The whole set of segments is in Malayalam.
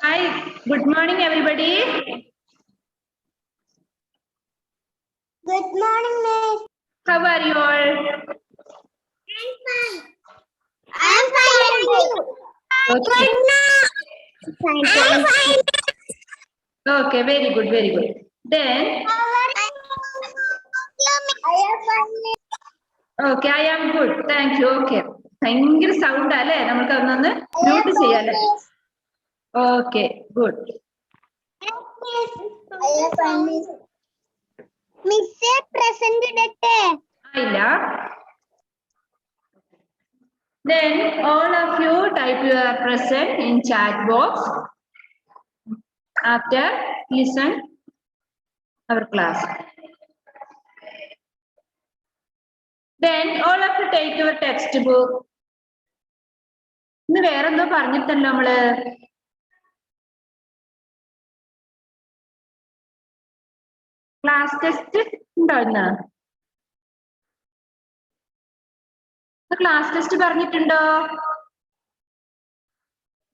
Hi, good morning everybody. Good morning, Miss. How are you all? I'm fine. I'm fine. Okay. I'm fine. Okay, very good, very good. Then, okay, I am good. Thank you. Okay. ഭയങ്കര സൗണ്ട് അല്ലേ നമുക്ക് അതൊന്ന് മ്യൂട്ട് ചെയ്യാല്ലേ ഓക്കെ ഗുഡ് മിസ്സേ പ്രസന്റ് ഇടട്ടെ ആയില്ല then all of you type your present in chat box after listen our class. Then all of you take your textbook. ഇന്ന് വേറെന്തോ പറഞ്ഞിട്ടല്ലോ നമ്മള് ക്ലാസ് ടെസ്റ്റ് ഉണ്ടോ ഇന്ന് ക്ലാസ് ടെസ്റ്റ് പറഞ്ഞിട്ടുണ്ടോ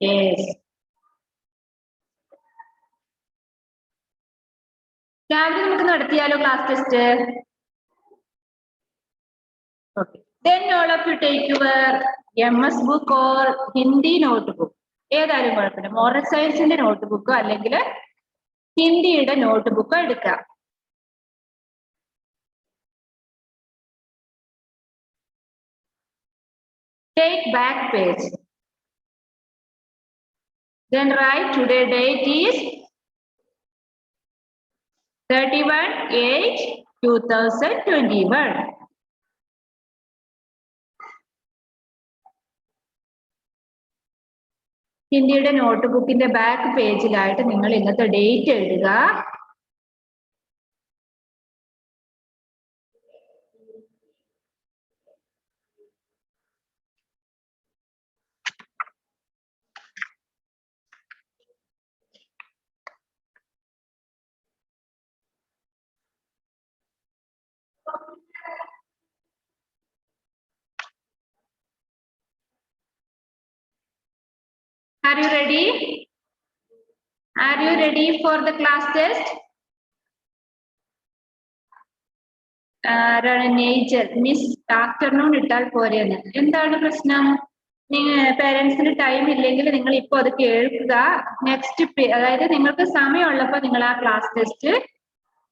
യെസ് രാവിലെ നമുക്ക് നടത്തിയാലോ class test okay then all of you take your MS book or Hindi notebook ഏതായാലും കുഴപ്പമില്ല മോറൽ സയൻസിന്റെ നോട്ട്ബുക്കോ അല്ലെങ്കിൽ ഹിന്ദിയുടെ നോട്ട്ബുക്കോ എടുക്കാം take back page then write today date is 31/8/2021 ഹിന്ദിയുടെ നോട്ട്ബുക്കിന്റെ back പേജിലായിട്ട് നിങ്ങൾ ഇന്നത്തെ ഡേറ്റ് എഴുതുക Are you ready? Are you ready for the class test? Nature miss afternoon ഇട്ടാൽ പോരെയെന്ന് എന്താണ് പ്രശ്നം പേരൻസിന് ടൈം ഇല്ലെങ്കിൽ നിങ്ങൾ ഇപ്പൊ അത് കേൾക്കുക നെക്സ്റ്റ് അതായത് നിങ്ങൾക്ക് സമയമുള്ളപ്പോൾ നിങ്ങൾ ആ ക്ലാസ് ടെസ്റ്റ്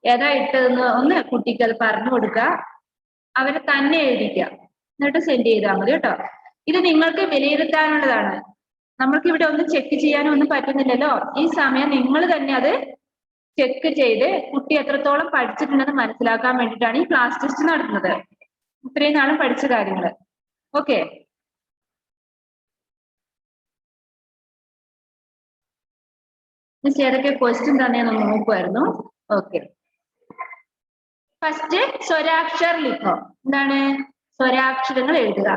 ഏതാ ഇട്ടതെന്ന് ഒന്ന് കുട്ടിക്ക് അത് പറഞ്ഞു കൊടുക്കുക അവരെ തന്നെ എഴുതിക്കുക എന്നിട്ട് സെൻഡ് ചെയ്താൽ മതി കേട്ടോ ഇത് നിങ്ങൾക്ക് വിലയിരുത്താനുള്ളതാണ് നമ്മൾക്ക് ഇവിടെ ഒന്നും ചെക്ക് ചെയ്യാനും ഒന്നും പറ്റുന്നില്ലല്ലോ ഈ സമയം നിങ്ങൾ തന്നെ അത് ചെക്ക് ചെയ്ത് കുട്ടി എത്രത്തോളം പഠിച്ചിട്ടുണ്ടെന്ന് മനസ്സിലാക്കാൻ വേണ്ടിയിട്ടാണ് ഈ ക്ലാസ് ടെസ്റ്റ് നടത്തുന്നത് ഇത്രയും നാളും പഠിച്ച കാര്യങ്ങൾ ഓക്കെ ഏതൊക്കെ ക്വസ്റ്റ്യൻ തന്നെ നമ്മൾ നോക്കുമായിരുന്നു ഓക്കെ ഫസ്റ്റ് സ്വരാക്ഷർ ലിഖോ എന്താണ് സ്വരാക്ഷരങ്ങൾ എഴുതുക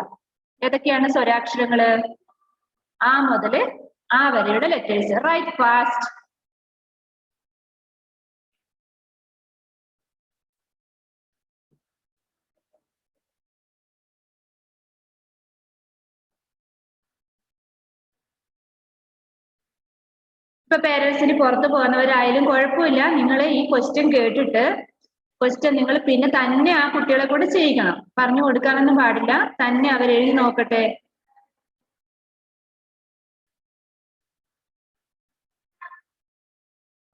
ഏതൊക്കെയാണ് സ്വരാക്ഷരങ്ങള് ആ മുതൽ ആ വരെയുടെ ലെറ്റേഴ്സ് റൈറ്റ് ഫാസ്റ്റ് ഇപ്പൊ പേരൻസിന് പുറത്ത് പോകുന്നവരായാലും കുഴപ്പമില്ല നിങ്ങൾ ഈ ക്വസ്റ്റ്യൻ കേട്ടിട്ട് ക്വസ്റ്റ്യൻ നിങ്ങൾ പിന്നെ തന്നെ ആ കുട്ടികളെ കൂടെ ചെയ്യിക്കണം പറഞ്ഞു കൊടുക്കാനൊന്നും പാടില്ല തന്നെ അവരെഴുതി നോക്കട്ടെ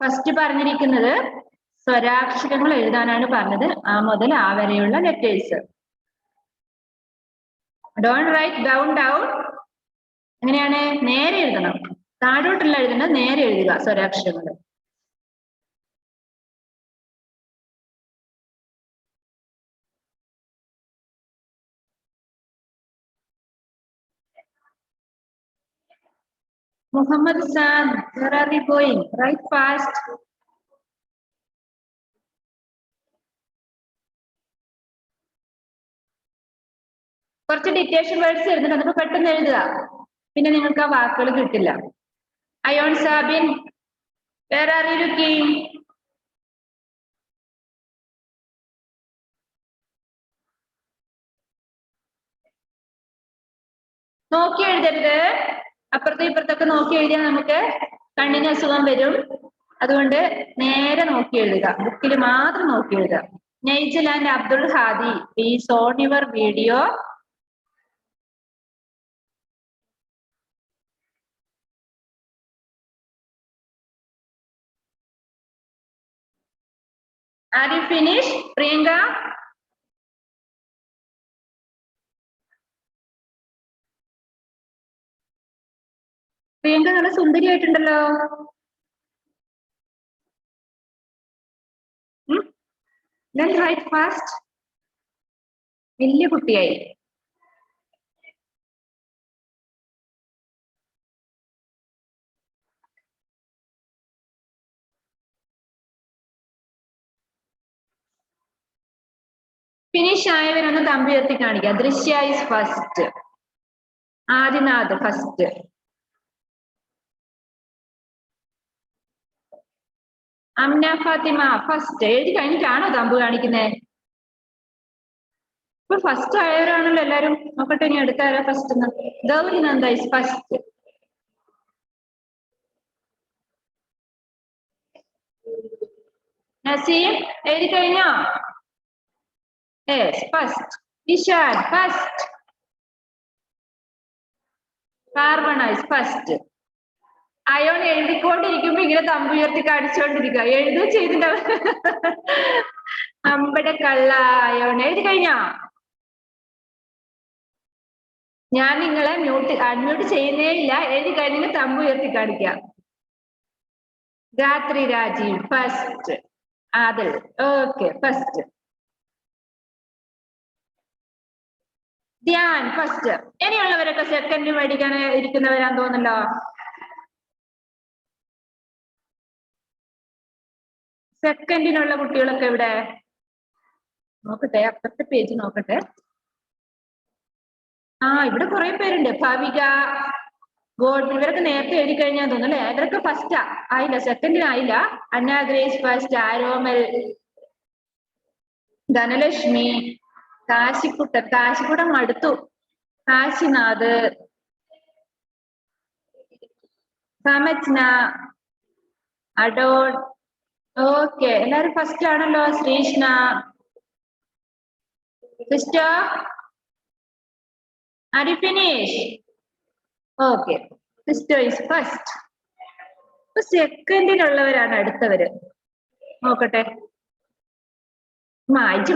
ഫസ്റ്റ് പറഞ്ഞിരിക്കുന്നത് സ്വരാക്ഷരങ്ങൾ എഴുതാനാണ് പറഞ്ഞത് ആ മുതൽ ആ വരെയുള്ള ലെറ്റേഴ്സ് ഡോണ്ട് റൈറ്റ് ഡൗൺ എങ്ങനെയാണ് നേരെ എഴുതണം താഴോട്ടുള്ള എഴുതുന്നത് നേരെ എഴുതുക സ്വരാക്ഷരങ്ങൾ Muhammad Saad where are you going right fast കുറച്ച് ഡിറ്റേഷൻ വേർഡ്സ് എഴുതുന്നുണ്ട് അതൊക്കെ പെട്ടെന്ന് എഴുതുക പിന്നെ നിങ്ങൾക്ക് ആ വാക്കുകൾ കിട്ടില്ല ion Sabin where are you looking നോക്കി എഴുതരുത് അപ്പുറത്തും ഇപ്പുറത്തൊക്കെ നോക്കി എഴുതിയാൽ നമുക്ക് കണ്ണിന് അസുഖം വരും. അതുകൊണ്ട് നേരെ നോക്കി എഴുതുക, ബുക്കിൽ മാത്രം നോക്കി എഴുതുക. Nigel and Abdul Hadi, please on your video. Are you finished, Priyanka? Priyanka നല്ല സുന്ദരിയായിട്ടുണ്ടല്ലോ. Then write fast. വലിയ കുട്ടിയായി. ഫിനിഷ് ആയവരൊന്ന് തമ്പി ഉയർത്തി കാണിക്കുക. Drishya is first, Adinath first, Amna Fathima first. എഴുതി കഴിഞ്ഞിട്ടാണോ തമ്പ് കാണിക്കുന്നത്? ഇപ്പൊ ഫസ്റ്റ് ആയവരാണല്ലോ എല്ലാരും. നോക്കട്ടെ ഇനി എടുത്താരോ first. Gauri Nanda is first. Naseem എഴുതി കഴിഞ്ഞോ? Yes first. Ishaan first. Parvana is first. Ayon എഴുതിക്കൊണ്ടിരിക്കുമ്പോ ഇങ്ങനെ തമ്പ് ഉയർത്തി കാണിച്ചുകൊണ്ടിരിക്കുക. എഴുതുക ചെയ്തിട്ടുണ്ടാവും. അമ്പടെ കള്ള. അയോൺ എഴുതി കഴിഞ്ഞോ? ഞാൻ നിങ്ങളെ അൺമ്യൂട്ട് ചെയ്യുന്നേ ഇല്ല. എഴുതി കഴിഞ്ഞ തമ്പ് ഉയർത്തി കാണിക്കാം. Gathri Rajeev first. Adil okay first. Dhyan first. ഇനിയുള്ളവരൊക്കെ സെക്കൻഡ് മേടിക്കാൻ ഇരിക്കുന്നവരാന്ന് തോന്നല്ലോ. സെക്കൻഡിനുള്ള കുട്ടികളൊക്കെ ഇവിടെ നോക്കട്ടെ, അപ്പുറത്തെ പേജ് നോക്കട്ടെ. ഇവിടെ കുറെ പേരുണ്ട്. ഭവിക, ഗോഡ്, ഇവരൊക്കെ നേരത്തെ എഴുതി കഴിഞ്ഞാൽ തോന്നുന്നു അല്ലെ? ഇവരൊക്കെ ഫസ്റ്റാ ആയില്ല, സെക്കൻഡിന് ആയില്ല. Anna Grace first, Aromal, Dhanalakshmi, Kashikuttan മടുത്തു, കാശിനാഥ്, സമജ്ന, അഡോൺ. ഓക്കെ, എല്ലാരും ഫസ്റ്റ് ആണല്ലോ. Shreeshna sister, are you finish? Okay, sister is first. ഇപ്പൊ സെക്കൻഡിലുള്ളവരാണ് അടുത്തവര്. നോക്കട്ടെ, മായ്ച്ച്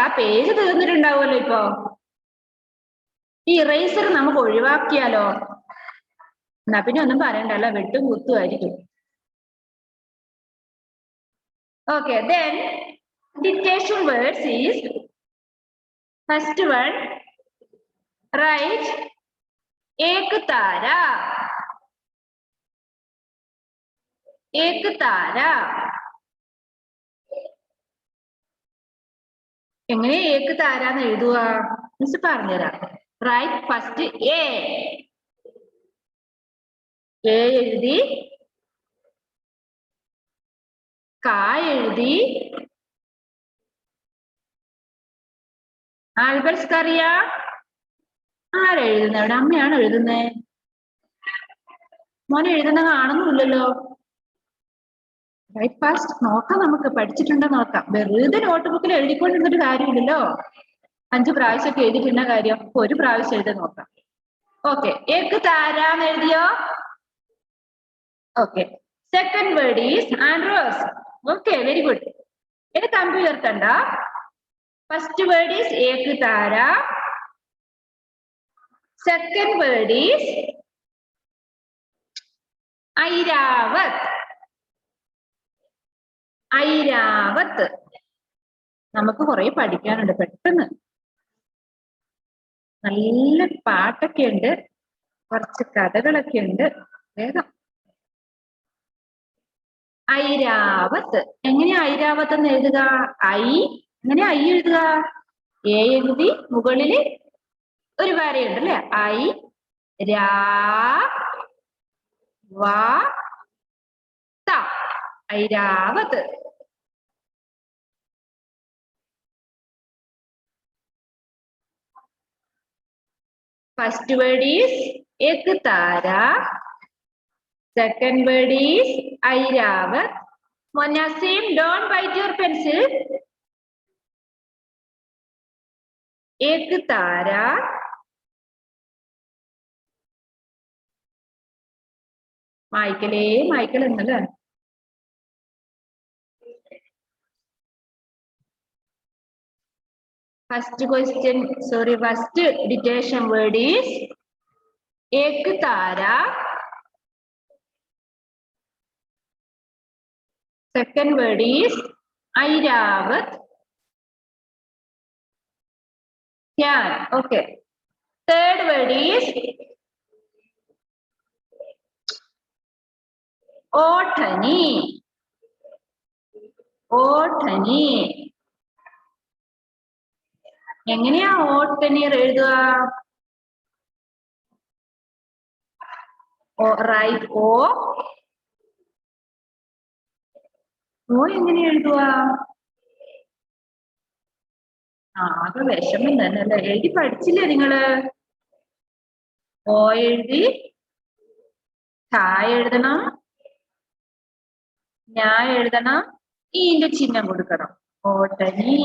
ആ പേജ് തീർന്നിട്ടുണ്ടാവുമല്ലോ. ഇപ്പൊ ഈ ഇറേസർ നമുക്ക് ഒഴിവാക്കിയാലോ? എന്നാ പിന്നെ ഒന്നും പറയണ്ടല്ലോ, വെട്ടും കുത്തുമായിരിക്കും. Okay, then dictation words is first one, write ek tara. Ek tara. എങ്ങനെ ഏക്ക് താരാന്ന് എഴുതുക? മിസ് പറഞ്ഞുതരാം. റൈറ്റ് ഫസ്റ്റ് എ എഴുതി, കാ എഴുതി, ആൽബർട്സ് കറിയ ആരെഴുതുന്ന? ഇവിടെ അമ്മയാണ് എഴുതുന്നേ. മോനെ എഴുതുന്ന കാണുന്നില്ലല്ലോ. Write fast. നോക്കാം, നമുക്ക് പഠിച്ചിട്ടുണ്ടോ നോക്കാം. വെറുതെ നോട്ട് ബുക്കിൽ എഴുതിക്കൊണ്ടിരുന്നിട്ട് കാര്യമില്ലല്ലോ. 5 പ്രാവശ്യമൊക്കെ എഴുതിയിട്ടുള്ള കാര്യം ഒരു പ്രാവശ്യം എഴുതി നോക്കാം. ഓക്കെ, ഏക്ക് താരാന്ന് എഴുതിയോ? Okay, second word is Andros. Okay, very good. ഇത് തമ്പ് ഉയർത്തണ്ട. First word is Ektara. Second word is Airavat. Airavat. നമുക്ക് കുറെ പഠിക്കാനുണ്ട്. പെട്ടെന്ന് നല്ല പാട്ടൊക്കെ ഉണ്ട്, കുറച്ച് കഥകളൊക്കെ ഉണ്ട്. വേഗം. ഐരാവത്ത്. എങ്ങനെയാ ഐരാവത്ത് എന്ന് എഴുതുക? എങ്ങനെയാ ഐ എഴുതുക? എ എഴുതി മുകളില് ഒരു വരയുണ്ട് അല്ലെ? Airavat. First word is ek tara. Second word is Airavat. Monasim, don't bite your pencil. Ek tara. Michael എന്നല്ലേ? First dictation word is Ek tara. Second word is Airavat. Yeah, okay. Third word is Othani. Othani. എങ്ങനെയാ ഓട്ടനി എഴുതുക? റൈറ്റ് ഓ എങ്ങനെ എഴുതുക? ആകെ വിഷമം തന്നെ അല്ലേ? എഴുതി പഠിച്ചില്ലേ നിങ്ങള്? ഓ എഴുതി എഴുതണം, ഞാൻ എഴുതണം, ഈന്റെ ചിഹ്നം കൊടുക്കണം. ഓട്ടനി.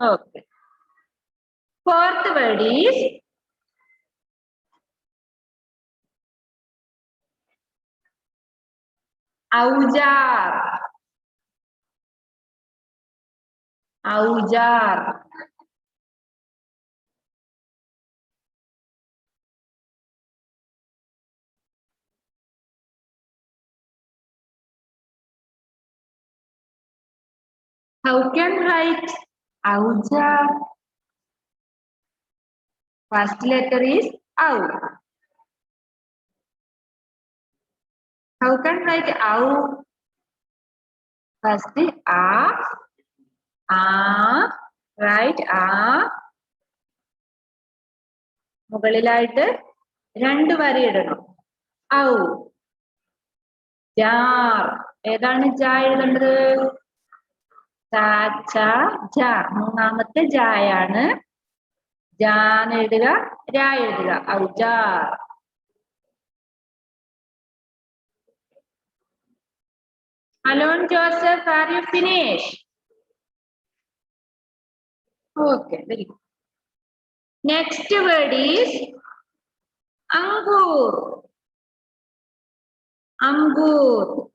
Okay. Fourth word is Aujar. Aujar. How can write Aujar? First letter is Au. How can write Au? First A, right A. മുകളിലായിട്ട് 2 വര ഇടണം. ഔ. ജാർ. ഏതാണ് ജാ എഴുതേണ്ടത്? മൂന്നാമത്തെ ജായാണ്. ജാന്ന് എഴുതുക, രാ എഴുതുക. ഔജാർ. Alon Joseph, are you finished? Okay, very good. Next word is Angur. Angur.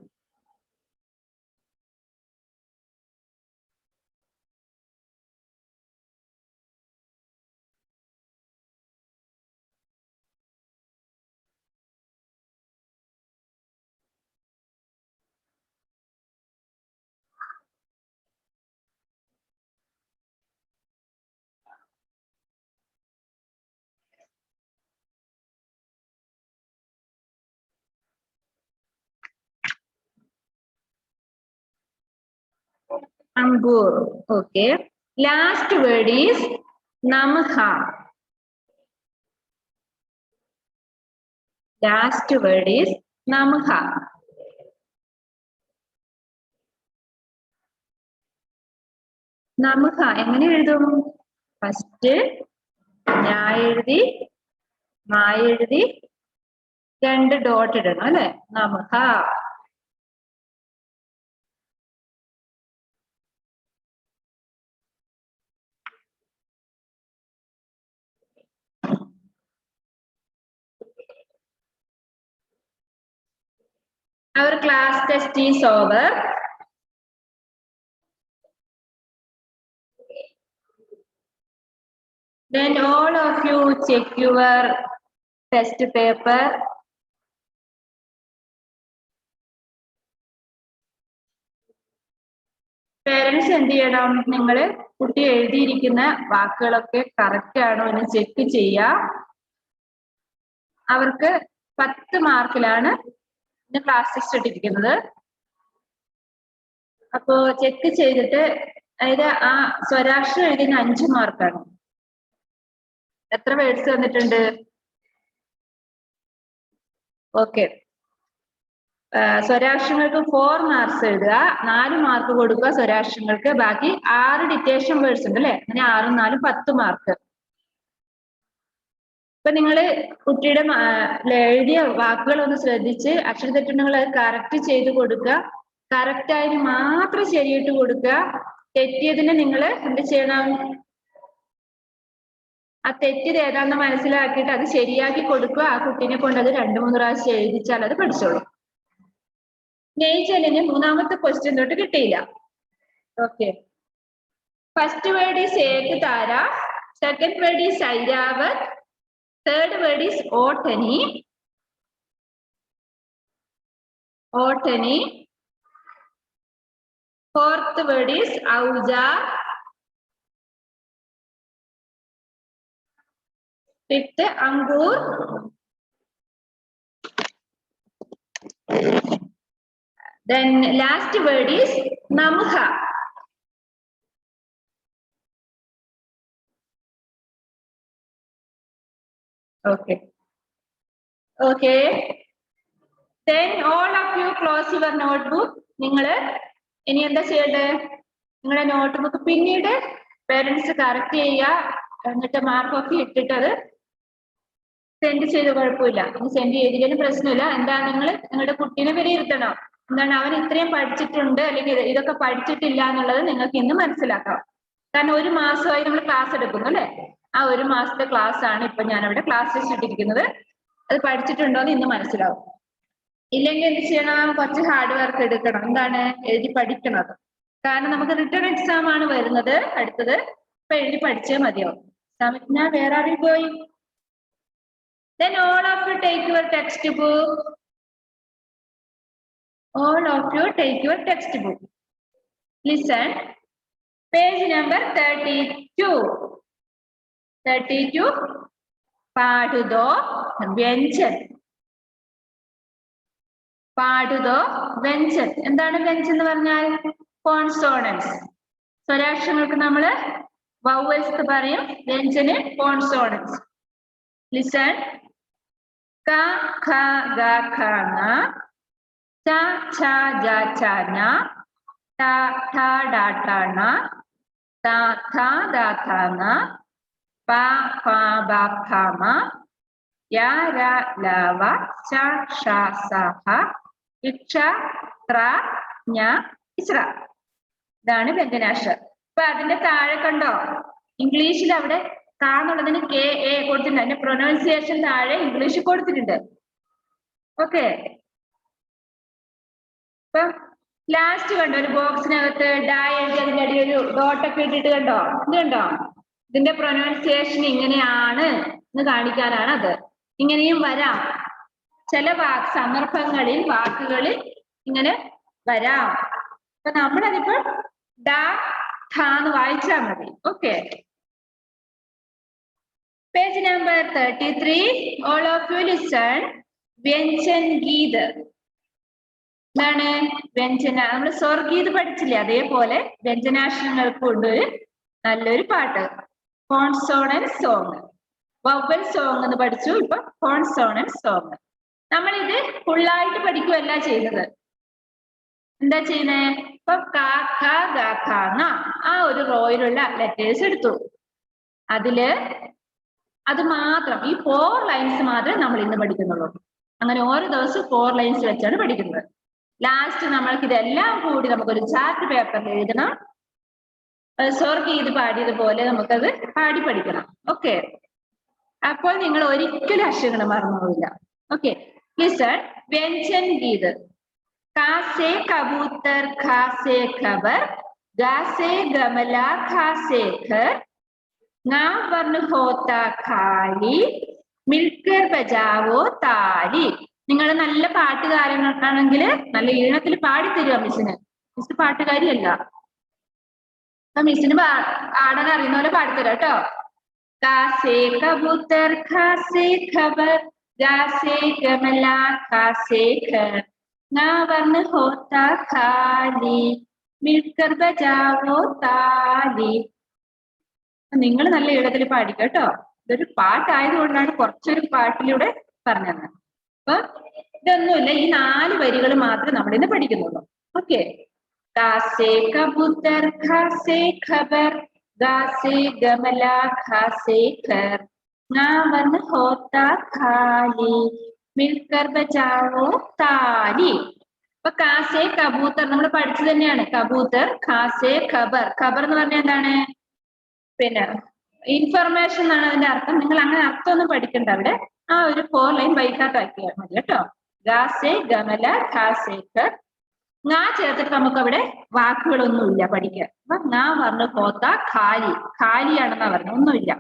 Angur. Okay. Last word is Namha. Last word is Namha. Namha. എങ്ങനെ എഴുതും? ഫസ്റ്റ് ഞാ എഴുതി, മാ എഴുതി, 2 ഡോട്ട് ഇടണം അല്ലെ? Namha. Our class test is over. Then all of you check your test paper. Parents എന്ത് ചെയ്യണം? നിങ്ങൾ കുട്ടി എഴുതിയിരിക്കുന്ന വാക്കുകളൊക്കെ കറക്റ്റ് ആണോ എന്ന് ചെക്ക് ചെയ്യുക. അവർക്ക് 10 മാർക്കിലാണ് ഇന്ന് ക്ലാസ് ടെസ്റ്റ് ഇട്ടിരിക്കുന്നത്. അപ്പോ ചെക്ക് ചെയ്തിട്ട് അതായത് ആ സ്വരാക്ഷരം എഴുതിന് 5 മാർക്കാണ്. എത്ര വേർഡ്സ് തന്നിട്ടുണ്ട്? ഓക്കെ. സ്വരാക്ഷരങ്ങൾക്ക് 4 മാർക്സ് എഴുതുക, 4 മാർക്ക് കൊടുക്കുക സ്വരാക്ഷരങ്ങൾക്ക്. ബാക്കി 6 ഡിറ്റേഷൻ വേർഡ്സ് ഉണ്ട് അല്ലെ? അങ്ങനെ 6 ഉം 4 10 മാർക്ക്. ഇപ്പൊ നിങ്ങൾ കുട്ടിയുടെ എഴുതിയ വാക്കുകൾ ഒന്ന് ശ്രദ്ധിച്ച് അക്ഷരതെറ്റുണ്ടെങ്കിൽ അത് കറക്റ്റ് ചെയ്ത് കൊടുക്കുക. കറക്റ്റ് ആയതിന് മാത്രം ശരിയിട്ട് കൊടുക്കുക. തെറ്റിയതിന് നിങ്ങൾ എന്ത് ചെയ്യണം? ആ തെറ്റിയത് ഏതാണെന്ന് മനസ്സിലാക്കിയിട്ട് അത് ശരിയാക്കി കൊടുക്കുക. ആ കുട്ടീനെ കൊണ്ട് അത് 2-3 പ്രാവശ്യം എഴുതിച്ചാൽ അത് പഠിച്ചോളും. നെയ്ച്ചലിന് മൂന്നാമത്തെ ക്വസ്റ്റ്യൻ തൊട്ട് കിട്ടിയില്ല. Okay, first word is Ektara, second word is Airavat, third word is odhni. Fourth word is auzar, fifth angur, then last word is namha. Okay, then all of you close your notebook. നിങ്ങൾ ഇനി എന്താ ചെയ്യേണ്ടത്? നിങ്ങളുടെ നോട്ട്ബുക്ക് പിന്നീട് പേരൻസ് കറക്റ്റ് ചെയ്യുക, എന്നിട്ട് മാർക്കൊക്കെ ഇട്ടിട്ട് അത് സെൻഡ് ചെയ്ത് കുഴപ്പമില്ല. സെൻഡ് ചെയ്തില്ലെങ്കിലും പ്രശ്നമില്ല. എന്താ, നിങ്ങൾ നിങ്ങളുടെ കുട്ടീനെ വിലയിരുത്തണം. എന്താണ്, അവൻ ഇത്രയും പഠിച്ചിട്ടുണ്ട് അല്ലെങ്കിൽ ഇതൊക്കെ പഠിച്ചിട്ടില്ല എന്നുള്ളത് നിങ്ങൾക്ക് ഇന്ന് മനസ്സിലാക്കാം. കാരണം 1 മാസമായി നമ്മൾ ക്ലാസ് എടുക്കുന്നു അല്ലെ? ആ 1 മാസത്തെ ക്ലാസ് ആണ് ഇപ്പൊ ഞാൻ അവിടെ ക്ലാസ് വെച്ചിട്ടിരിക്കുന്നത്. അത് പഠിച്ചിട്ടുണ്ടോ എന്ന് ഇന്ന് മനസ്സിലാവും. ഇല്ലെങ്കിൽ എന്ത് ചെയ്യണം? കുറച്ച് ഹാർഡ് വർക്ക് എടുക്കണം. എന്താണ്, എഴുതി പഠിക്കണം. കാരണം നമുക്ക് റിട്ടേൺ എക്സാം ആണ് വരുന്നത് അടുത്തത്. ഇപ്പൊ എഴുതി പഠിച്ചേ മതിയാവും. Samajna, where are you going? Then all of you take your textbook. Listen. Page number 32. പാടുതോ വ്യഞ്ജൻ. എന്താണ് വ്യഞ്ജൻ എന്ന് പറഞ്ഞാൽ? കോൺസോണൻസ്. സ്വരാക്ഷരങ്ങൾക്ക് നമ്മള് വവൽസ് പറയും, വ്യഞ്ജന് കോൺസോണൻസ്. Listen. Ka, kha, ga, kha, na. Cha, cha, ja, cha, na. Ta, tha, da, ta, na. Ta, tha, da, tha, na. Pa, pa, ba, pa, ma. Ya, ra, la, va. Cha, sha, sa, ha. Iksha, tra, nya, isra. ഇതാണ് വ്യഞ്ജനാക്ഷരം. അപ്പൊ അതിന്റെ താഴെ കണ്ടോ, ഇംഗ്ലീഷിൽ അവിടെ കാണുന്നതിന് KA കൊടുത്തിട്ടുണ്ട്. അതിന്റെ പ്രൊനൗൺസിയേഷൻ താഴെ ഇംഗ്ലീഷ് കൊടുത്തിട്ടുണ്ട്. ഓക്കെ, ഇപ്പൊ ലാസ്റ്റ് കണ്ടോ ഒരു ബോക്സിനകത്ത് ഡാ എഴുതി അതിന്റെ അടിയിൽ ഒരു ഡോട്ടൊക്കെ ഇട്ടിട്ട് കണ്ടോ? ഇത് കണ്ടോ? ഇതിന്റെ പ്രൊനൗൺസിയേഷൻ ഇങ്ങനെയാണ് എന്ന് കാണിക്കാനാണ് അത്. ഇങ്ങനെയും വരാം. ചില സന്ദർഭങ്ങളിൽ വാക്കുകളിൽ ഇങ്ങനെ വരാം. അപ്പൊ നമ്മളതിപ്പോ ഡാ ഠ എന്ന് വായിച്ചാൽ മതി. Okay, Page number 33. All of you listen. വ്യഞ്ജൻ Geet. എന്താണ് വ്യഞ്ജന? നമ്മൾ സ്വർഗീത് പഠിച്ചില്ലേ, അതേപോലെ വ്യഞ്ജനാക്ഷരങ്ങൾക്കുണ്ട് നല്ലൊരു പാട്ട്. കോൺസോണന്റ് സോങ്, വവൽ സോങ് എന്ന് പഠിച്ചു. ഇപ്പൊ കോൺസോണന്റ് സോങ്. നമ്മളിത് ഫുള്ളായിട്ട് പഠിക്കുകയല്ല ചെയ്യുന്നത്. എന്താ ചെയ്യുന്നത്? ഇപ്പൊ കാ, ഖ, ഗ, ഖ, ങ ആ ഒരു റോയിലുള്ള ലെറ്റേഴ്സ് എടുത്തു. അത് മാത്രം, ഈ 4 ലൈൻസ് മാത്രമേ നമ്മൾ ഇന്ന് പഠിക്കുന്നുള്ളൂ. അങ്ങനെ ഓരോ ദിവസവും 4 ലൈൻസ് വെച്ചാണ് പഠിക്കുന്നത്. ലാസ്റ്റ് നമ്മൾക്ക് ഇതെല്ലാം കൂടി നമുക്കൊരു ചാർട്ട് പേപ്പറിൽ എഴുതണം. സ്വർഗീത് പാടിയതുപോലെ നമുക്കത് പാടി പഠിക്കണം. ഓക്കെ, അപ്പോൾ നിങ്ങൾ ഒരിക്കലും അക്ഷരങ്ങൾ മറന്നുപോയില്ല. Okay, listen. വ്യഞ്ജൻ ഗീത്. കാ സേ കബൂത്തർ, ഖാ സേ ഖബർ, ഗാ സേ ഗമല, ഖാ സേ ഘർ, ങ വर्ण ഹോത്ത ഖാലി, മിൽക്കർ ബജാവോ താലി. നിങ്ങൾ നല്ല പാട്ടുകാരനാണെങ്കിൽ നല്ല ഈണത്തിൽ പാടിത്തരുക മിസ്സിന്. മിസ് പാട്ടുകാരിയല്ല. അപ്പൊ മിസ്സിന് പാടാൻ അറിയുന്ന പോലെ പാടിത്തരാം കേട്ടോ. കാ സേ കബൂത്തർ, ഖാ സേ ഖബർ, ഗാ സേ ഗമല, ഖാ സേ ഘർ, ങ വर्ण ഹോത്ത ഖാലി, മിൽക്കർ ബജാവോ താലി. നിങ്ങൾ നല്ല ഈണത്തിൽ പാടിക്കുക കേട്ടോ. ഇതൊരു പാട്ടായതുകൊണ്ടാണ് കുറച്ചൊരു പാട്ടിലൂടെ പറഞ്ഞത്. അപ്പൊ ഇതൊന്നുമില്ല, ഈ 4 വരികൾ മാത്രമേ നമ്മൾ ഇന്ന് പഠിക്കുന്നുള്ളൂ. ഓക്കെ, കാ സേ കബൂത്തർ, ഖാ സേ ഖബർ, ഗാ സേ ഗമല, ഖാ സേ ഘർ, ങാ വന്ന് ഹോത്ത ഖാലി മിൽക്കർ ബജാവോ താലി. അപ്പൊ കാസെ കബൂത്തർ നമ്മൾ പഠിച്ചു തന്നെയാണ്. കബൂത്തർ, ഖാസെ ഖബർ. ഖബർ എന്ന് പറഞ്ഞാൽ എന്താണ്? പിന്നെ ഇൻഫർമേഷൻ എന്നാണ് അതിന്റെ അർത്ഥം. നിങ്ങൾ അങ്ങനെ അർത്ഥം ഒന്നും പഠിക്കണ്ട. അവിടെ ആ ഒരു 4 ലൈൻ ബൈഹാർട്ട് ആക്കിയാൽ മതി കേട്ടോ. ഗാസെ ഗമല ഖാസെ ഖർ. ങാ ചേർത്തിട്ട് നമുക്ക് അവിടെ വാക്കുകളൊന്നുമില്ല പഠിക്കാൻ. അപ്പൊ ങാ പറഞ്ഞു ഹോത്ത ഖാലി. ഖാലിയാണെന്നാ പറഞ്ഞു, ഒന്നുമില്ല.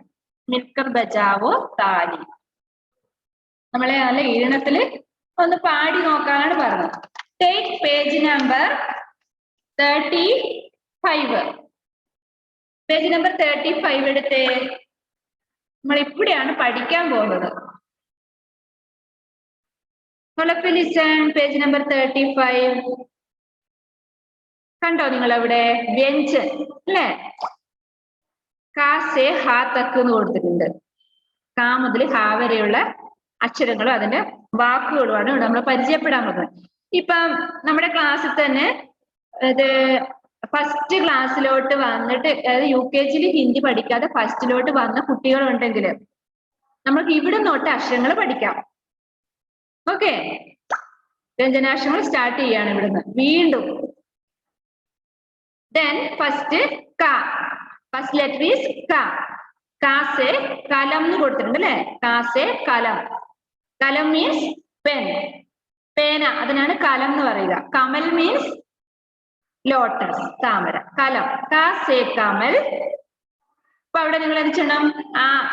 മിൽക്കർ ബജാവോ താലി. നമ്മളെ നല്ല ഈണത്തില് ഒന്ന് പാടി നോക്കാനാണ് പറഞ്ഞത്. Take page number 35. Page number 35 എടുത്തേ. നമ്മൾ ഇവിടെയാണ് പഠിക്കാൻ പോകുന്നത്. Listen page number 35. കണ്ടോ നിങ്ങൾ അവിടെ വ്യഞ്ജൻ അല്ലേ? കാസെ ഹാ തക്ക് എന്ന് കൊടുത്തിട്ടുണ്ട്. കാ മുതൽ ഹാ വരെയുള്ള അക്ഷരങ്ങളും അതിന്റെ വാക്കുകളുമാണ് ഇവിടെ നമ്മൾ പരിചയപ്പെടാൻ പോകുന്നത്. ഇപ്പം നമ്മുടെ ക്ലാസ്സിൽ തന്നെ ഇത് ഫസ്റ്റ് ക്ലാസ്സിലോട്ട് വന്നിട്ട്, അതായത് UKG ഹിന്ദി പഠിക്കാതെ ഫസ്റ്റിലോട്ട് വന്ന കുട്ടികളുണ്ടെങ്കിൽ നമുക്ക് ഇവിടെ തൊട്ട് അക്ഷരങ്ങൾ പഠിക്കാം. ഓക്കെ, വ്യഞ്ജനാക്ഷരങ്ങൾ സ്റ്റാർട്ട് ചെയ്യാണ് ഇവിടുന്ന് വീണ്ടും. Then first ka, first letter is ka. Kase kalam എന്ന് കൊടുത്തിട്ടുണ്ട് അല്ലേ? കാസെ കലം. കലം മീൻസ് പെൻ, പേന, അതിനാണ് കലം എന്ന് പറയുക. കമൽ മീൻസ് ലോട്ടസ്, താമര. കലം, കാസെ കമൽ. അപ്പൊ അവിടെ നിങ്ങൾ എന്ത് ചെയ്യണം?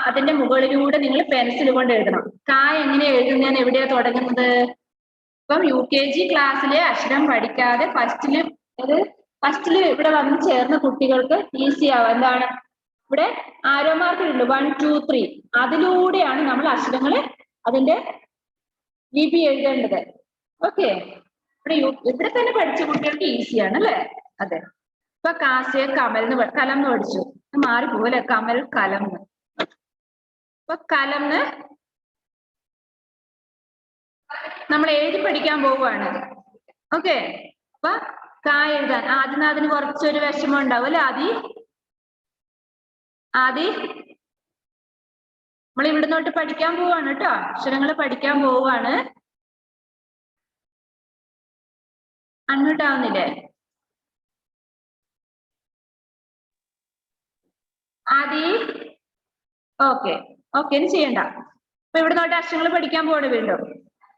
അതിന്റെ മുകളിലൂടെ നിങ്ങൾ പെൻസിൽ കൊണ്ട് എഴുതണം. കാ എങ്ങനെ എഴുതുന്നതാണ്? എവിടെയാ തുടങ്ങുന്നത്? ഇപ്പം UKG ക്ലാസ്സിലെ അക്ഷരം പഠിക്കാതെ ഫസ്റ്റില് ഇവിടെ വന്ന് ചേർന്ന കുട്ടികൾക്ക് ഈസി ആവും. എന്താണ്? ഇവിടെ ആരോ മാർക്ക് ഉണ്ട് 1 2 3. അതിലൂടെയാണ് നമ്മൾ അക്ഷരങ്ങൾ അതിന്റെ ലിപി എഴുതേണ്ടത്. ഓക്കെ, ഇവിടെ തന്നെ പഠിച്ച കുട്ടികൾക്ക് ഈസിയാണ് അല്ലേ? അതെ. ഇപ്പൊ കാസെ കമൽ കലം എന്ന് പഠിച്ചു, മാറിപ്പോലെ കമൽ കലം. ഇപ്പൊ കലം നമ്മൾ എഴുതി പഠിക്കാൻ പോവുകയാണ്. ഓക്കെ, അപ്പൊ കാ എഴുതാൻ ആദ്യം അതിന് കുറച്ചൊരു വിഷമം ഉണ്ടാവും അല്ലെ? ആദ്യം നമ്മൾ ഇവിടുന്നോട്ട് പഠിക്കാൻ പോവാണ് കേട്ടോ. അക്ഷരങ്ങൾ പഠിക്കാൻ പോവാണ്. അൺമ്യൂട്ട് ആവുന്നില്ലേ? ഓക്കെ ഇനി ചെയ്യണ്ട. അപ്പൊ ഇവിടുന്നോട്ട് അക്ഷരങ്ങൾ പഠിക്കാൻ പോവാണ്. വീണ്ടും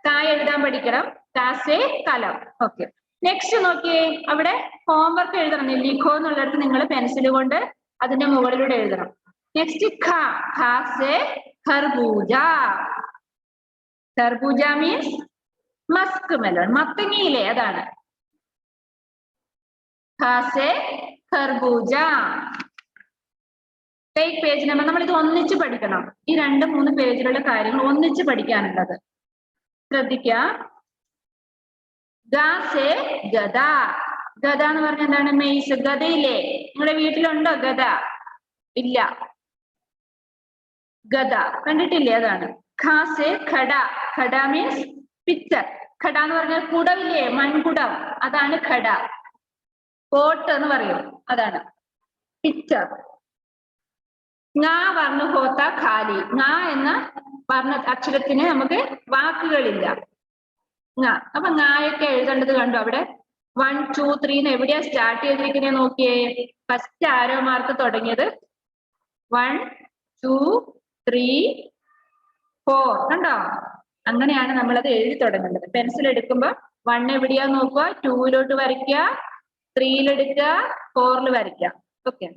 കാ എഴുതാൻ പഠിക്കണം. കാസെ കലം. ഓക്കെ, നെക്സ്റ്റ് നോക്കിയേ. അവിടെ ഹോംവർക്ക് എഴുതണം. ലിഖോ എന്നുള്ളിടത്ത് നിങ്ങൾ പെൻസിൽ കൊണ്ട് അതിന്റെ മുകളിലൂടെ എഴുതണം. Next kha, kha se kharbuja. Kharbuja means muskmelon, മത്തങ്ങയില്ലേ, അതാണ്. Kha se kharbuja. Take page number. നമ്മൾ ഇത് ഒന്നിച്ച് പഠിക്കണം. ഈ 2 3 പേജിലുള്ള കാര്യങ്ങൾ ഒന്നിച്ച് പഠിക്കാനുള്ളത്. ശ്രദ്ധിക്കുക. ഗാസെ ഗദ. ഗദ എന്ന് പറഞ്ഞാൽ എന്താണ്? മെയ്സ്, ഗദയില്ലേ? നിങ്ങളുടെ വീട്ടിലുണ്ടോ ഗദ? ഇല്ല. ഗദ കണ്ടിട്ടില്ലേ? അതാണ്. ഖാസെ ഖട. ഖട മീൻസ് പിക്ചർ. ഖട എന്ന് പറഞ്ഞാൽ കുടവില്ലേ? മൺകുടം, അതാണ് ഖട. പോട്ട് എന്ന് പറയും, അതാണ് പിക്ചർ. ങാ വർണ്ണ ഹോത്ത ഖാലി. ങാ എന്ന വർണ്ണ അക്ഷരത്തിന് നമുക്ക് വാക്കുകളില്ല. അപ്പൊ ങായൊക്കെ എഴുതേണ്ടത് കണ്ടോ? അവിടെ 1 2 3 എവിടെയാ സ്റ്റാർട്ട് ചെയ്തിരിക്കുന്നത് നോക്കിയേ. ഫസ്റ്റ് ആരോ മാർക്ക് തുടങ്ങിയത് 1 2 3 4. കണ്ടോ? അങ്ങനെയാണ് നമ്മളത് എഴുതി തുടങ്ങേണ്ടത്. പെൻസിൽ എടുക്കുമ്പോ 1 എവിടെയാ നോക്കുക, 2 വരയ്ക്കുക, 3 എടുക്കുക, 4 വരയ്ക്കുക. ഓക്കെ,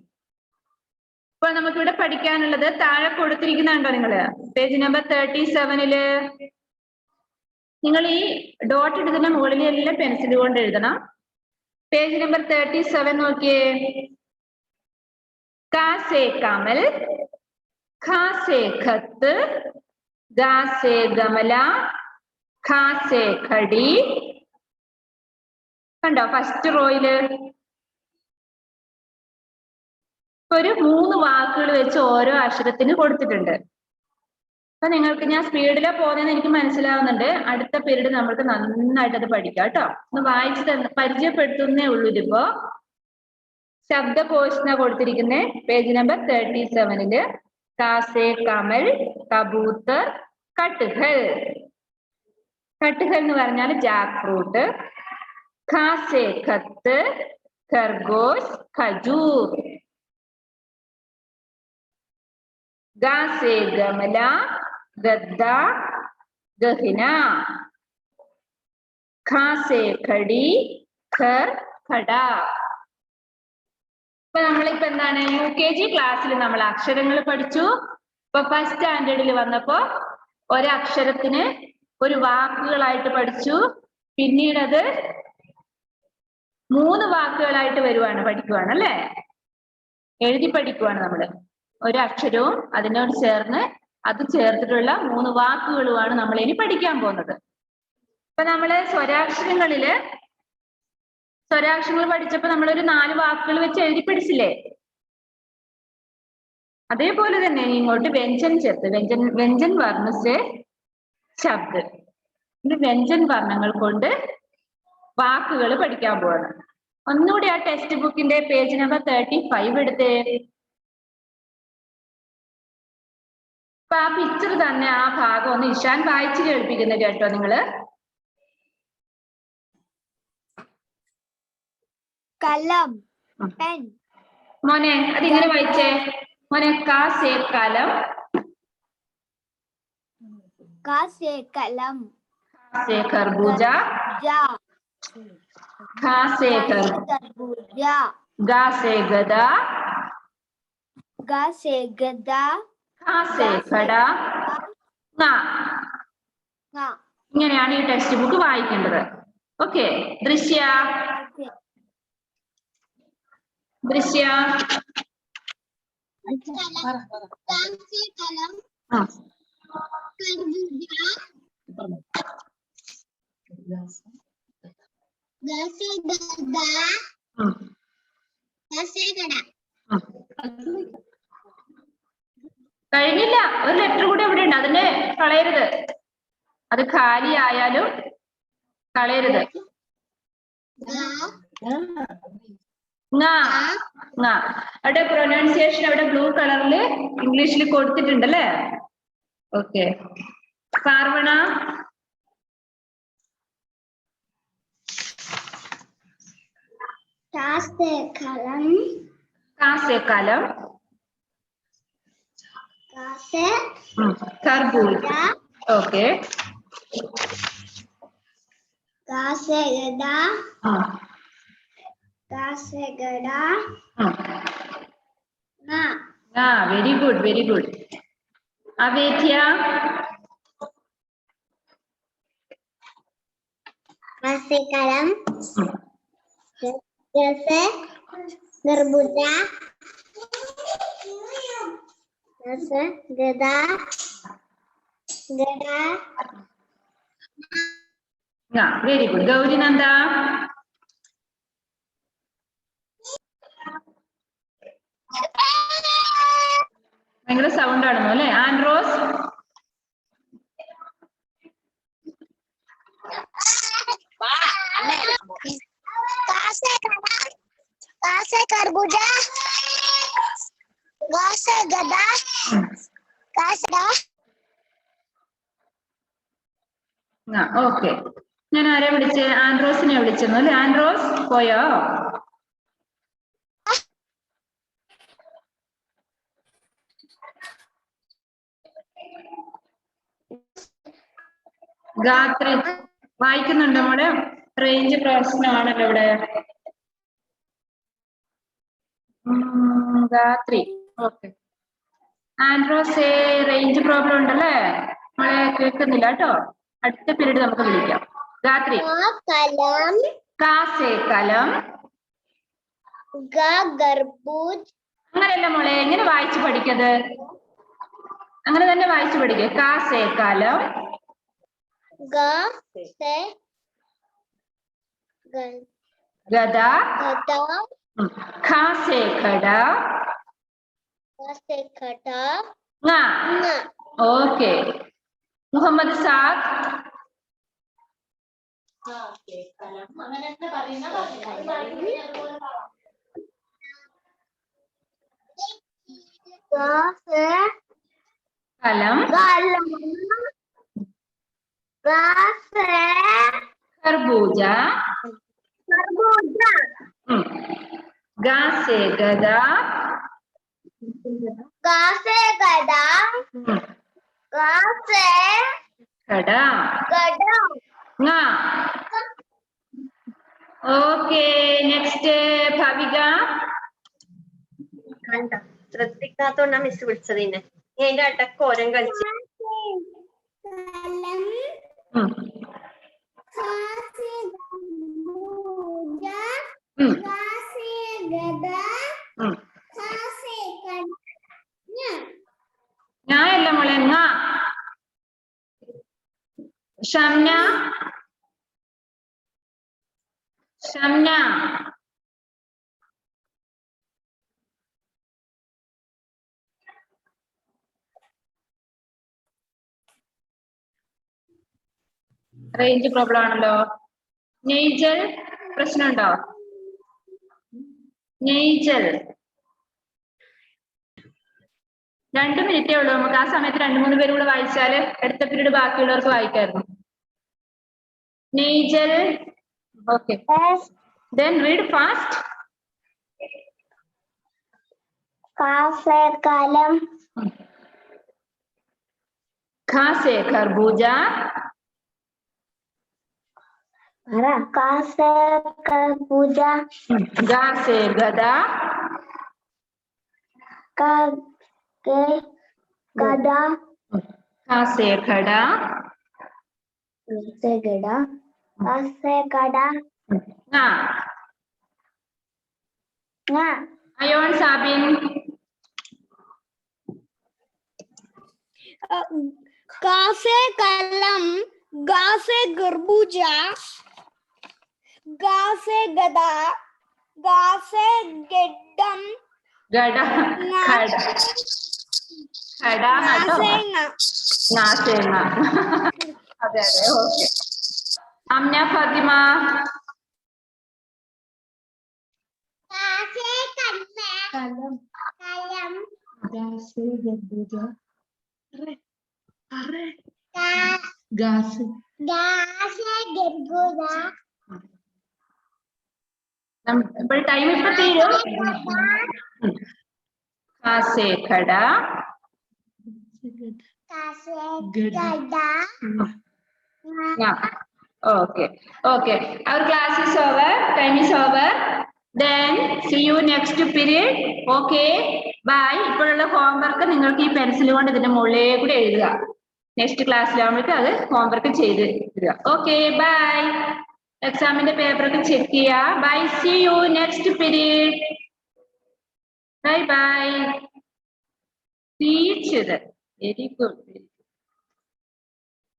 ഇപ്പൊ നമുക്കിവിടെ പഠിക്കാനുള്ളത് താഴെ കൊടുത്തിരിക്കുന്നുണ്ടോ നിങ്ങള്? പേജ് നമ്പർ 37 നിങ്ങൾ ഈ ഡോട്ട് ഇടുന്നതിന്റെ മുകളിൽ എല്ലാം പെൻസിൽ കൊണ്ട് എഴുതണം. പേജ് നമ്പർ 37 നോക്കിയേ. കാസെ കമൽ, ഖാസെ ഖത്ത്, ഗാസെ ഗമല, ഖാസെ ഖടി. കണ്ടോ? ഫസ്റ്റ് റോയില് ഒരു 3 വാക്കുകൾ വെച്ച് ഓരോ അക്ഷരത്തിന് കൊടുത്തിട്ടുണ്ട്. അപ്പൊ നിങ്ങൾക്ക് ഞാൻ സ്പീഡിലാ പോകുന്നതെന്ന് എനിക്ക് മനസ്സിലാവുന്നുണ്ട്. അടുത്ത പീരീഡ് നമ്മൾക്ക് നന്നായിട്ട് അത് പഠിക്കാം കേട്ടോ. ഒന്ന് വായിച്ച് പരിചയപ്പെടുത്തുന്നേ ഉള്ളൂ. ഇതിപ്പോ ശബ്ദകോശന കൊടുത്തിരിക്കുന്നത് പേജ് നമ്പർ 37. का से कमल कबूतर कटहल कटहल എന്ന് പറഞ്ഞാൽ ജാക്ക് ഫ്രൂട്ട് ഖ से खत खरगोश खजूर ग से गमला गद्दा गहना ख से खड़ी खर खड़ा ഇപ്പൊ നമ്മളിപ്പോ എന്താണ് UKG ക്ലാസ്സിൽ നമ്മൾ അക്ഷരങ്ങൾ പഠിച്ചു. ഇപ്പൊ ഫസ്റ്റ് സ്റ്റാൻഡേർഡിൽ വന്നപ്പോ ഒരക്ഷരത്തിന് ഒരു വാക്കുകളായിട്ട് പഠിച്ചു. പിന്നീട് അത് 3 വാക്കുകളായിട്ട് പഠിക്കുവാണ് അല്ലെ, എഴുതി പഠിക്കുവാണ് നമ്മള്. ഒരക്ഷരവും അതിനോട് ചേർന്ന് അത് ചേർത്തിട്ടുള്ള 3 വാക്കുകളുമാണ് നമ്മൾ ഇനി പഠിക്കാൻ പോകുന്നത്. ഇപ്പൊ നമ്മള് സ്വരാക്ഷരങ്ങൾ പഠിച്ചപ്പോ നമ്മളൊരു 4 വാക്കുകൾ വെച്ച് എഴുതി പഠിച്ചില്ലേ? അതേപോലെ തന്നെ ഇങ്ങോട്ട് വ്യഞ്ജൻ ചേർത്ത് വ്യഞ്ജൻ വർണ്ണ സേ ശബ്ദ്, ഇത് വ്യഞ്ജൻ വർണ്ണങ്ങൾ കൊണ്ട് വാക്കുകൾ പഠിക്കാൻ പോവാണ്. ഒന്നുകൂടി ആ ടെക്സ്റ്റ് ബുക്കിന്റെ പേജ് നമ്പർ 35 എടുത്തേ. അപ്പൊ ആ പിക്ചർ തന്നെ ആ ഭാഗം ഒന്ന് ഇഷാൻ വായിച്ചു കേൾപ്പിക്കുന്നത് കേട്ടോ നിങ്ങള്. കലം പെൻ. മോനെ അതിങ്ങനെ വായിച്ചേ മോനെ. കാ സേ കലം, കാ സേ കലം, ഖ സേ ഖർബൂജ, ജാ ഖ സേ തർബൂജ, ഗ സേ ഗദ, ഗ സേ ഗദ, ഖ സേ ഖട, ങ. ഇങ്ങനെയാണ് ഈ ടെക്സ്റ്റ് ബുക്ക് വായിക്കേണ്ടത്. ഓക്കെ. ദൃശ്യ ദൃശ്യ കഴിഞ്ഞില്ല, ഒരു ലെറ്റർ കൂടി ഇവിടെ ഉണ്ട്, അതിനെ കളയരുത്. അത് ഖാലി ആയാലും കളയരുത്. അവിടെ പ്രൊനൗൺസിയേഷൻ അവിടെ ബ്ലൂ കളറിൽ ഇംഗ്ലീഷിൽ കൊടുത്തിട്ടുണ്ടല്ലേ? ഓക്കെ. പാർവണ കലം തർബൂജ. Okay. Very good, very good. Avedya കലം, നിർബുജ, ഗദ, ഗദ. Very good. ഗൗരിനന്ദ ഭയങ്കര സൗണ്ട് ആണെന്നോ അല്ലെ? Andros okay. ഞാൻ ആരെ വിളിച്ചേ? ആൻഡ്രോസിനെ വിളിച്ചെന്നു അല്ലെ? ആൻഡ്രോസ് പോയോ? ഗാത്രി വായിക്കുന്നുണ്ടോ മോളെ? റേഞ്ച് പ്രശ്നമാണല്ലോ ഇവിടെ. ഗാത്രി ഓക്കെ. ആൻഡ്രോസ് റേഞ്ച് പ്രോബ്ലം ഉണ്ടല്ലേ മോളെ? കേൾക്കുന്നില്ല കേട്ടോ. അടുത്ത പീരീഡ് നമുക്ക് വിളിക്കാം. ഗാത്രി കാ സേ കലം, അങ്ങനെയല്ല മോളെ, എങ്ങനെ വായിച്ചു പഠിക്കത്? അങ്ങനെ തന്നെ വായിച്ചു പഠിക്കുക. കാ സേ കലം, ഗദ, ഖ സേ ഖട, ങ. ഓക്കെ. മുഹമ്മദ് സാദ് कलम खरबूजा गा से गदा खड़ा ങ ഓക്കെ നെക്സ്റ്റ് ഭവിക കണ്ട ശ്രദ്ധിക്കാത്തോണ്ടാ മിസ് വിളിച്ചതിന്നെ അതിന്റെ അടക്കോരം കളിച്ചു ഞാനല്ല മോളെ ങ ഷംന ഷംന റേഞ്ച് പ്രോബ്ലം ആണല്ലോ നെയ്ജൽ പ്രശ്നമുണ്ടോ നെയ്ജൽ 2 മിനിറ്റേ ഉള്ളൂ നമുക്ക് ആ സമയത്ത് 2-3 പേരും കൂടെ വായിച്ചാല് അടുത്ത പീരീഡ് ബാക്കിയുള്ളവർക്ക് വായിക്കായിരുന്നു Nigel okay then read fast कलम खा से खरबूजा खरबूजा गा से गदा गदा खा से खड़ा गड़ा ങ अयोन साबिन का से कलम गा से खरबूजा गा से गदा गा से गेड्डम गड़ा खड़ा खड़ा अതെ അതെ ഓക്കെ അമ്ന ഫാത്തിമ कलम से खरबूजा घास ഇപ്പോൾ ടൈം ഇപ്പൊ തീരും ഖാ से खड़ा okay our class is over time is over then see you next period okay bye ഇപ്പോഴുള്ള ഹോംവർക്ക് നിങ്ങൾക്ക് ഈ പെൻസിൽ കൊണ്ട് ഇതിന്റെ മുകളിലേ കൂടെ എഴുതുക നെക്സ്റ്റ് ക്ലാസ്സിലാവുമ്പോഴേക്കും അത് ഹോംവർക്ക് ചെയ്ത് തരിക ഓക്കെ ബൈ എക്സാമിന്റെ പേപ്പറൊക്കെ ചെക്ക് ചെയ്യുക bye see you next period bye bye teacher very good